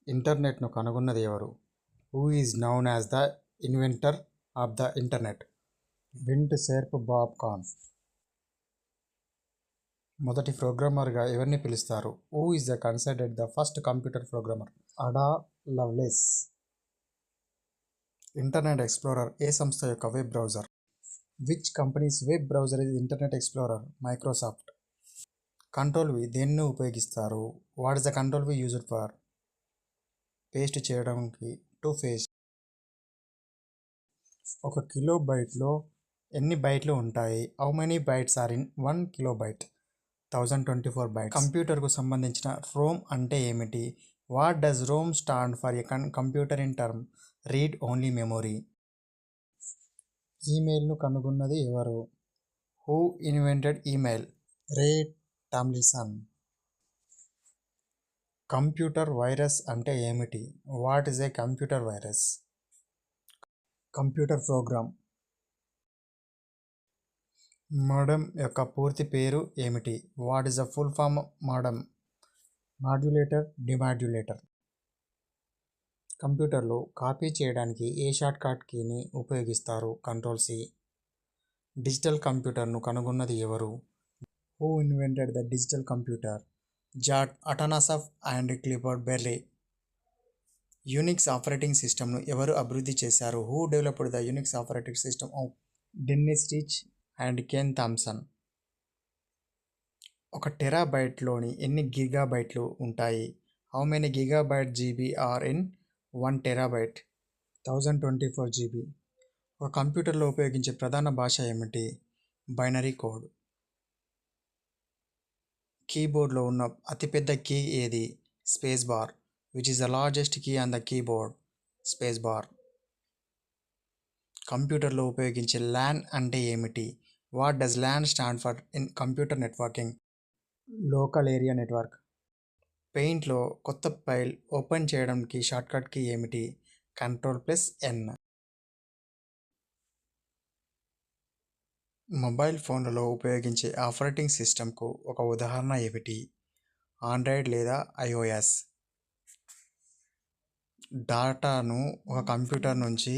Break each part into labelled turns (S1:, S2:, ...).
S1: ఇంటర్నెట్ను కనుగొన్నది ఎవరు? Who is known as the inventor of the internet? Vint Cerf Bob Kahn. మొదటి ప్రోగ్రామర్గా ఎవరిని పిలుస్తారు? Who is considered the first computer programmer? Ada Lovelace. Internet explorer ఏ సంస్థ యొక్క web browser? Which company's web browser is internet explorer? Microsoft. Control V దేన్ని ఉపయోగిస్తారు? What is the control V used for? Paste చేయడానికి, to paste. ఒక కిలోబైట్లో ఎన్ని బైట్లు ఉంటాయి? How many bytes are in 1 kilobyte? 1024 bytes. కంప్యూటర్కు సంబంధించిన రోమ్ అంటే ఏమిటి? What does ROM stand for? A computer in term read only memory. ఈమెయిల్ను కనుగొన్నది ఎవరు? Who invented email? Ray Tomlinson. Computer virus అంటే ఏమిటి? What is a computer virus? Computer program. Modem యొక్క పూర్తి పేరు ఏమిటి? What is the full form modem? Modulator, demodulator. కంప్యూటర్లో కాపీ చేయడానికి ఏ షార్ట్ కట్ కీని ఉపయోగిస్తారు? Control C. డిజిటల్ కంప్యూటర్ను కనుగొన్నది ఎవరు? Who invented the digital computer? John Atanasoff and Clifford Berry. UNIX operating సిస్టమ్ను ఎవరు అభివృద్ధి చేశారు? Who developed the UNIX operating system of? Dennis Ritchie and Ken Thompson. ఒక టెరాబైట్లోని ఎన్ని గిగాబైట్లు ఉంటాయి? How many gigabyte GB are in 1 terabyte? 1024 GB. ఒక కంప్యూటర్లో ఉపయోగించే ప్రధాన భాష ఏమిటి? Binary code. కీబోర్డ్లో ఉన్న అతిపెద్ద కీ ఏది? Space bar. Which is the largest key on the keyboard? Space bar. కంప్యూటర్లో ఉపయోగించే ల్యాన్ అంటే ఏమిటి? What does LAN stand for in computer networking? Local area network. పెయింట్లో కొత్త ఫైల్ ఓపెన్ చేయడానికి షార్ట్కట్ కీ ఏమిటి? కంట్రోల్+N. మొబైల్ ఫోన్లలో ఉపయోగించే ఆపరేటింగ్ సిస్టమ్కు ఒక ఉదాహరణ ఏమిటి? ఆండ్రాయిడ్ లేదా ఐఓఎస్. డాటాను ఒక కంప్యూటర్ నుంచి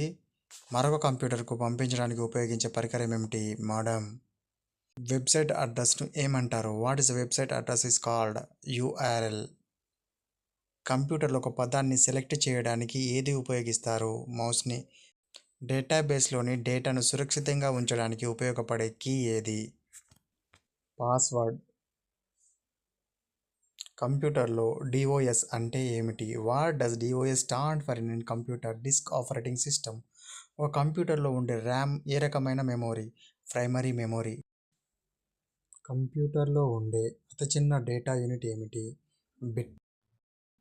S1: మరొక కంప్యూటర్కు పంపించడానికి ఉపయోగించే పరికరం ఏమిటి? మోడెమ్. వెబ్సైట్ అడ్రస్ను ఏమంటారు? What is website address is called? URL. కంప్యూటర్లో ఒక పదాన్ని సెలెక్ట్ చేయడానికి ఏది ఉపయోగిస్తారు? మౌస్ని. డేటాబేస్లోని డేటాను సురక్షితంగా ఉంచడానికి ఉపయోగపడే కీ ఏది? పాస్వర్డ్. కంప్యూటర్లో డిఓఎస్ అంటే ఏమిటి? What does DOS stand for in computer? Disc operating system. ఒక కంప్యూటర్లో ఉండే ర్యామ్ ఏ రకమైన మెమొరీ? Primary memory. కంప్యూటర్లో ఉండే అతి చిన్న డేటా యూనిట్ ఏమిటి? బిట్.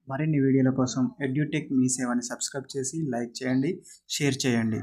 S1: మరిన్ని వీడియోల కోసం ఎడ్యుటెక్ మీ సేవని సబ్స్క్రైబ్ చేసి లైక్ చేయండి, షేర్ చేయండి.